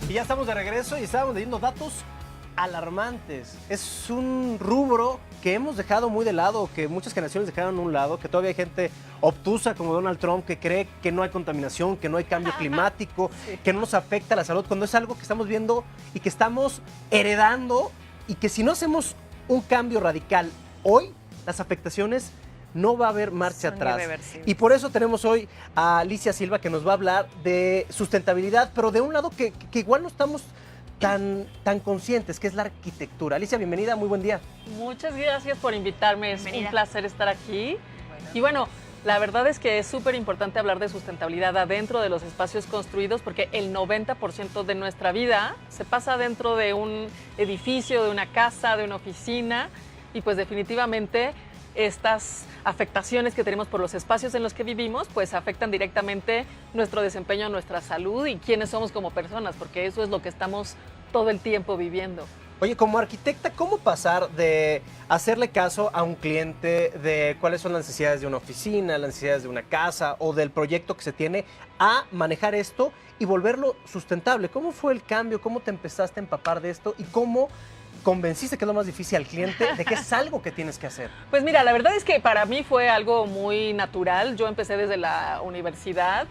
Y ya estamos de regreso y estábamos leyendo datos alarmantes. Es un rubro que hemos dejado muy de lado, que muchas generaciones dejaron a un lado, que todavía hay gente obtusa como Donald Trump que cree que no hay contaminación, que no hay cambio climático, que no nos afecta la salud, cuando es algo que estamos viendo y que estamos heredando y que si no hacemos un cambio radical hoy, las afectaciones no va a haber marcha atrás. Y por eso tenemos hoy a Alicia Silva que nos va a hablar de sustentabilidad, pero de un lado que igual no estamos tan conscientes, que es la arquitectura. Alicia, bienvenida, muy buen día. Muchas gracias por invitarme, es un placer estar aquí. Y bueno, la verdad es que es súper importante hablar de sustentabilidad adentro de los espacios construidos porque el 90% de nuestra vida se pasa dentro de un edificio, de una casa, de una oficina y pues definitivamente estas afectaciones que tenemos por los espacios en los que vivimos, pues afectan directamente nuestro desempeño, nuestra salud y quiénes somos como personas, porque eso es lo que estamos todo el tiempo viviendo. Oye, como arquitecta, ¿cómo pasar de hacerle caso a un cliente de cuáles son las necesidades de una oficina, las necesidades de una casa o del proyecto que se tiene a manejar esto y volverlo sustentable? ¿Cómo fue el cambio? ¿Cómo te empezaste a empapar de esto? ¿Y cómo convenciste, que es lo más difícil, al cliente de que es algo que tienes que hacer? Pues mira, la verdad es que para mí fue algo muy natural. Yo empecé desde la universidad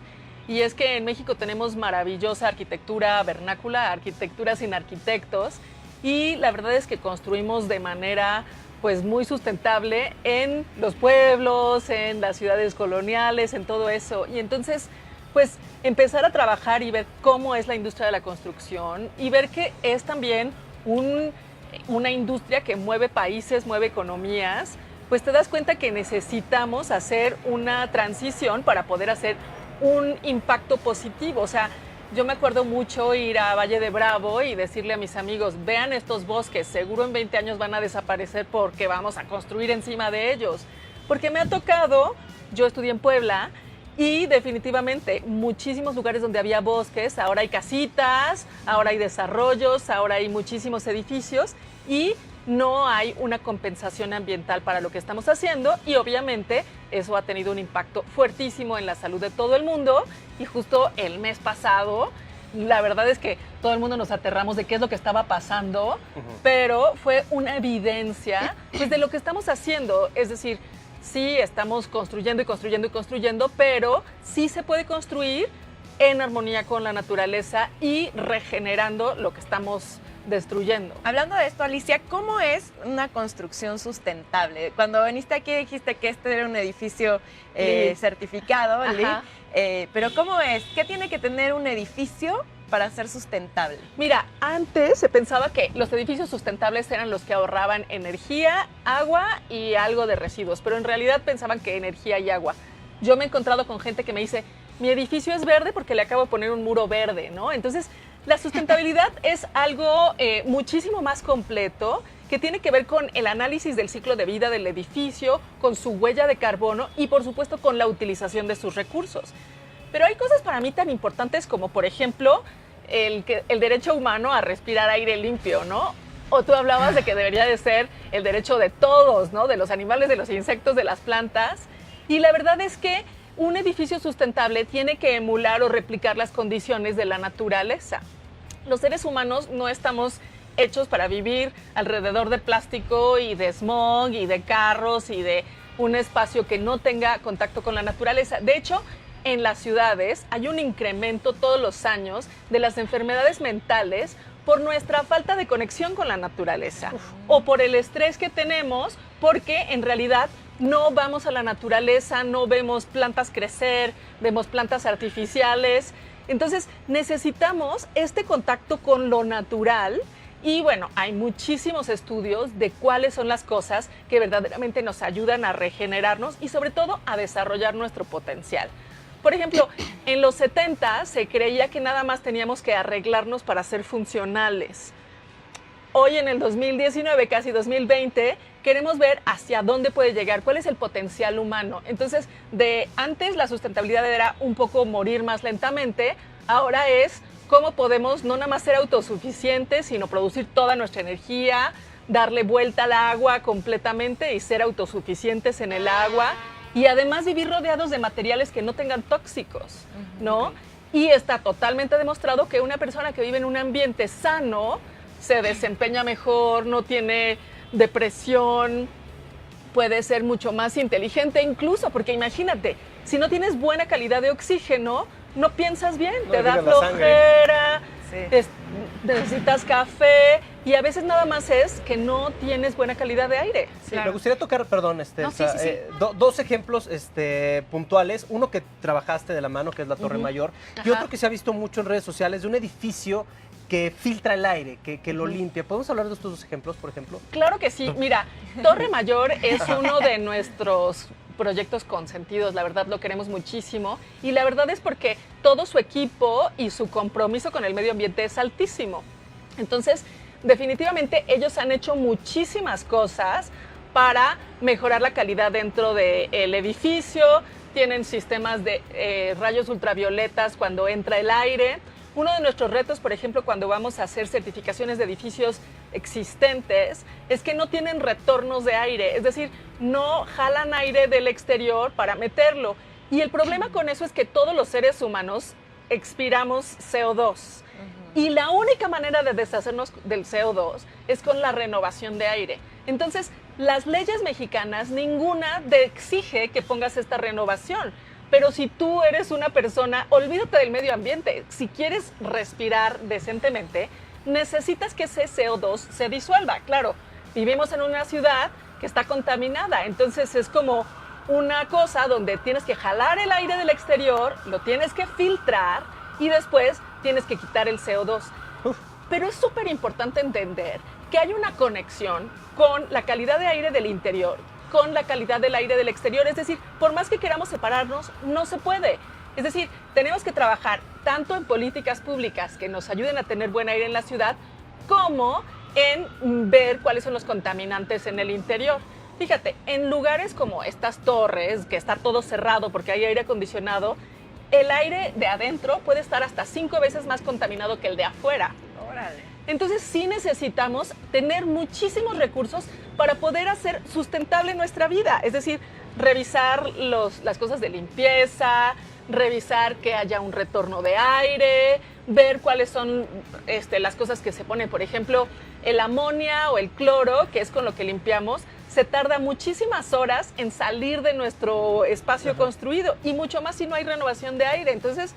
y es que en México tenemos maravillosa arquitectura vernácula, arquitectura sin arquitectos y la verdad es que construimos de manera pues muy sustentable en los pueblos, en las ciudades coloniales, en todo eso. Y entonces pues empezar a trabajar y ver cómo es la industria de la construcción y ver que es también una industria que mueve países, mueve economías, pues te das cuenta que necesitamos hacer una transición para poder hacer un impacto positivo. O sea, yo me acuerdo mucho ir a Valle de Bravo y decirle a mis amigos, vean estos bosques, seguro en 20 años van a desaparecer porque vamos a construir encima de ellos. Porque me ha tocado, yo estudié en Puebla, y definitivamente muchísimos lugares donde había bosques, ahora hay casitas, ahora hay desarrollos, ahora hay muchísimos edificios y no hay una compensación ambiental para lo que estamos haciendo y obviamente eso ha tenido un impacto fuertísimo en la salud de todo el mundo y justo el mes pasado la verdad es que todo el mundo nos aterramos de qué es lo que estaba pasando, pero fue una evidencia pues, de lo que estamos haciendo, es decir, sí, estamos construyendo y construyendo y construyendo, pero sí se puede construir en armonía con la naturaleza y regenerando lo que estamos destruyendo. Hablando de esto, Alicia, ¿cómo es una construcción sustentable? Cuando viniste aquí dijiste que este era un edificio certificado, pero ¿cómo es? ¿Qué tiene que tener un edificio para ser sustentable? Mira, antes se pensaba que los edificios sustentables eran los que ahorraban energía, agua y algo de residuos, pero en realidad pensaban que energía y agua. Yo me he encontrado con gente que me dice, mi edificio es verde porque le acabo de poner un muro verde, ¿no? Entonces, la sustentabilidad es algo muchísimo más completo que tiene que ver con el análisis del ciclo de vida del edificio, con su huella de carbono y, por supuesto, con la utilización de sus recursos. Pero hay cosas para mí tan importantes como, por ejemplo, el derecho humano a respirar aire limpio, ¿no? O tú hablabas de que debería de ser el derecho de todos, ¿no? De los animales, de los insectos, de las plantas. Y la verdad es que un edificio sustentable tiene que emular o replicar las condiciones de la naturaleza. Los seres humanos no estamos hechos para vivir alrededor de plástico y de smog y de carros y de un espacio que no tenga contacto con la naturaleza. De hecho, en las ciudades hay un incremento todos los años de las enfermedades mentales por nuestra falta de conexión con la naturaleza o por el estrés que tenemos porque en realidad no vamos a la naturaleza, no vemos plantas crecer, vemos plantas artificiales. Entonces necesitamos este contacto con lo natural y bueno, hay muchísimos estudios de cuáles son las cosas que verdaderamente nos ayudan a regenerarnos y sobre todo a desarrollar nuestro potencial. Por ejemplo, en los 70 se creía que nada más teníamos que arreglarnos para ser funcionales. Hoy en el 2019, casi 2020, queremos ver hacia dónde puede llegar, cuál es el potencial humano. Entonces, de antes la sustentabilidad era un poco morir más lentamente, ahora es cómo podemos no nada más ser autosuficientes, sino producir toda nuestra energía, darle vuelta al agua completamente y ser autosuficientes en el agua y además vivir rodeados de materiales que no tengan tóxicos, ¿no? Y está totalmente demostrado que una persona que vive en un ambiente sano se desempeña mejor, no tiene depresión, puede ser mucho más inteligente incluso, porque imagínate, si no tienes buena calidad de oxígeno, no piensas bien, No te da irriga la sangre. flojera, Sí. necesitas café y a veces nada más es que no tienes buena calidad de aire. Sí, Claro. me gustaría tocar, perdón, No, sí, Elsa, sí, sí. dos ejemplos puntuales. Uno que trabajaste de la mano, que es la Torre Mayor, y Ajá. otro que se ha visto mucho en redes sociales de un edificio que filtra el aire, que lo limpia. ¿Podemos hablar de estos dos ejemplos, por ejemplo? Claro que sí. Mira, Torre Mayor es uno de nuestros proyectos consentidos, la verdad lo queremos muchísimo y la verdad es porque todo su equipo y su compromiso con el medio ambiente es altísimo. Entonces, definitivamente ellos han hecho muchísimas cosas para mejorar la calidad dentro del edificio, tienen sistemas de rayos ultravioletas cuando entra el aire. Uno de nuestros retos, por ejemplo, cuando vamos a hacer certificaciones de edificios existentes, es que no tienen retornos de aire, es decir, no jalan aire del exterior para meterlo. Y el problema con eso es que todos los seres humanos expiramos CO2. Y la única manera de deshacernos del CO2 es con la renovación de aire. Entonces, las leyes mexicanas, ninguna exige que pongas esta renovación. Pero si tú eres una persona, olvídate del medio ambiente. Si quieres respirar decentemente, necesitas que ese CO2 se disuelva. Claro, vivimos en una ciudad que está contaminada, entonces es como una cosa donde tienes que jalar el aire del exterior, lo tienes que filtrar y después tienes que quitar el CO2. Pero es súper importante entender que hay una conexión con la calidad de aire del interior, con la calidad del aire del exterior. Es decir, por más que queramos separarnos, no se puede. Es decir, tenemos que trabajar tanto en políticas públicas que nos ayuden a tener buen aire en la ciudad, como en ver cuáles son los contaminantes en el interior. Fíjate, en lugares como estas torres, que está todo cerrado porque hay aire acondicionado, el aire de adentro puede estar hasta 5 veces más contaminado que el de afuera. Órale. Entonces sí necesitamos tener muchísimos recursos para poder hacer sustentable nuestra vida. Es decir, revisar las cosas de limpieza, revisar que haya un retorno de aire, ver cuáles son las cosas que se ponen. Por ejemplo, el amonia o el cloro, que es con lo que limpiamos, se tarda muchísimas horas en salir de nuestro espacio construido y mucho más si no hay renovación de aire. Entonces,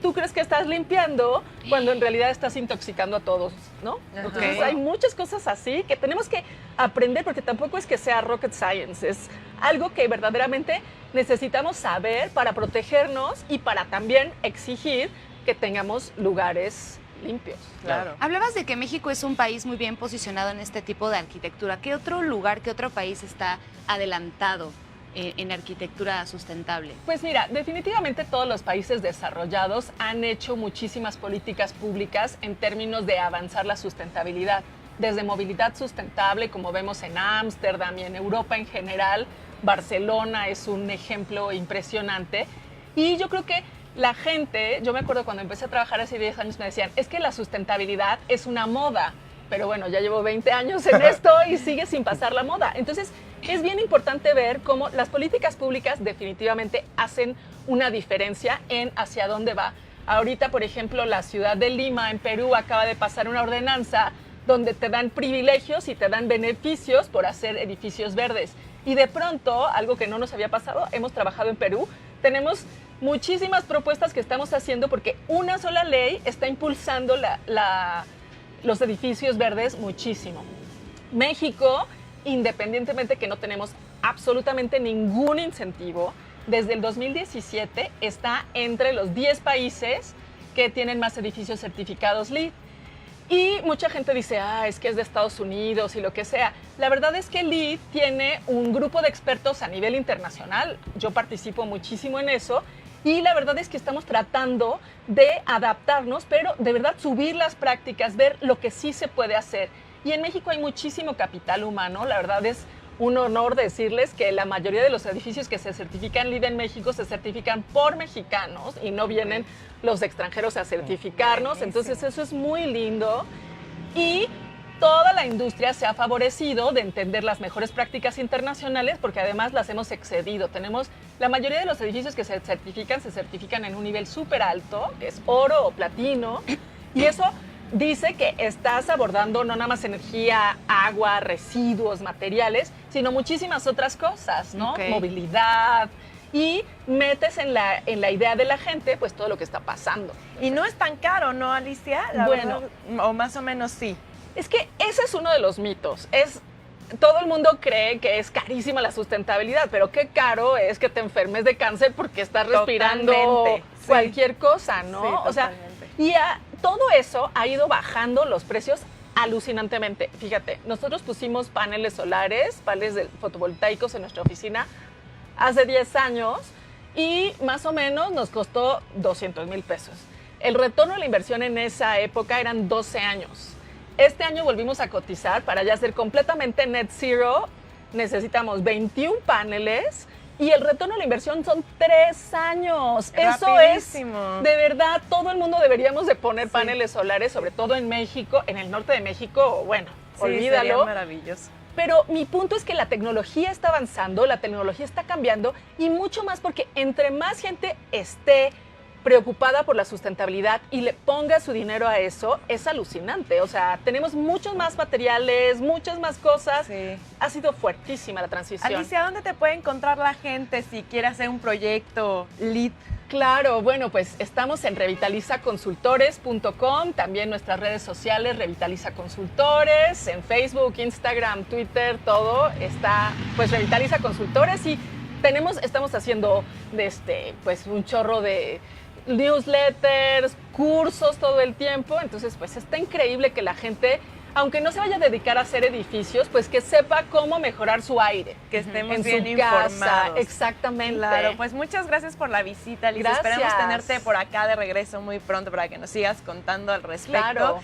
tú crees que estás limpiando cuando en realidad estás intoxicando a todos, ¿no? Entonces hay muchas cosas así que tenemos que aprender porque tampoco es que sea rocket science, es algo que verdaderamente necesitamos saber para protegernos y para también exigir que tengamos lugares limpios. Claro. Hablabas de que México es un país muy bien posicionado en este tipo de arquitectura. ¿Qué otro lugar, qué otro país está adelantado en arquitectura sustentable? Pues mira, definitivamente todos los países desarrollados han hecho muchísimas políticas públicas en términos de avanzar la sustentabilidad. Desde movilidad sustentable, como vemos en Ámsterdam y en Europa en general, Barcelona es un ejemplo impresionante. Y yo creo que la gente, yo me acuerdo cuando empecé a trabajar hace 10 años, me decían, es que la sustentabilidad es una moda. Pero bueno, ya llevo 20 años en esto y sigue sin pasar la moda. Entonces, es bien importante ver cómo las políticas públicas definitivamente hacen una diferencia en hacia dónde va. Ahorita, por ejemplo, la ciudad de Lima, en Perú, acaba de pasar una ordenanza donde te dan privilegios y te dan beneficios por hacer edificios verdes. Y de pronto, algo que no nos había pasado, hemos trabajado en Perú, tenemos muchísimas propuestas que estamos haciendo porque una sola ley está impulsando los edificios verdes muchísimo. México, independientemente que no tenemos absolutamente ningún incentivo, desde el 2017 está entre los 10 países que tienen más edificios certificados LEED. Y mucha gente dice, es que es de Estados Unidos y lo que sea. La verdad es que LEED tiene un grupo de expertos a nivel internacional. Yo participo muchísimo en eso. Y la verdad es que estamos tratando de adaptarnos, pero de verdad subir las prácticas, ver lo que sí se puede hacer. Y en México hay muchísimo capital humano. La verdad es un honor decirles que la mayoría de los edificios que se certifican LEED en México se certifican por mexicanos y no vienen los extranjeros a certificarnos. Entonces eso es muy lindo. Y toda la industria se ha favorecido de entender las mejores prácticas internacionales porque además las hemos excedido. Tenemos La mayoría de los edificios que se certifican en un nivel súper alto, que es oro o platino, y eso dice que estás abordando no nada más energía, agua, residuos, materiales, sino muchísimas otras cosas, ¿no? Ok. Movilidad, y metes en la idea de la gente pues todo lo que está pasando. Y no es tan caro, ¿no, Alicia? La Bueno. verdad, o más o menos sí. Es que ese es uno de los mitos. Todo el mundo cree que es carísima la sustentabilidad, pero qué caro es que te enfermes de cáncer porque estás respirando Totalmente, sí. cualquier cosa, ¿no? Sí, o sea, totalmente. y todo eso ha ido bajando los precios alucinantemente. Fíjate, nosotros pusimos paneles solares, paneles fotovoltaicos en nuestra oficina hace 10 años y más o menos nos costó 200,000 pesos. El retorno de la inversión en esa época eran 12 años. Este año volvimos a cotizar para ya ser completamente net zero. Necesitamos 21 paneles y el retorno de la inversión son 3 años. Eso es, Rapidísimo. de verdad, todo el mundo deberíamos de poner Sí. paneles solares, sobre todo en México, en el norte de México, bueno, Sí, olvídalo. sería maravilloso. Pero mi punto es que la tecnología está avanzando, la tecnología está cambiando y mucho más porque entre más gente esté preocupada por la sustentabilidad y le ponga su dinero a eso, es alucinante. O sea, tenemos muchos más materiales, muchas más cosas. Sí. Ha sido fuertísima la transición. Alicia, ¿dónde te puede encontrar la gente si quiere hacer un proyecto LEED? Claro, bueno, pues estamos en revitalizaconsultores.com, también nuestras redes sociales, Revitaliza Consultores, en Facebook, Instagram, Twitter, todo está, pues Revitaliza Consultores y estamos haciendo pues un chorro de newsletters, cursos todo el tiempo, entonces pues está increíble que la gente, aunque no se vaya a dedicar a hacer edificios, pues que sepa cómo mejorar su aire. Que estemos en bien su casa, informados. exactamente. Claro, pues muchas gracias por la visita, Alicia. Gracias. Esperamos tenerte por acá de regreso muy pronto para que nos sigas contando al respecto. Claro.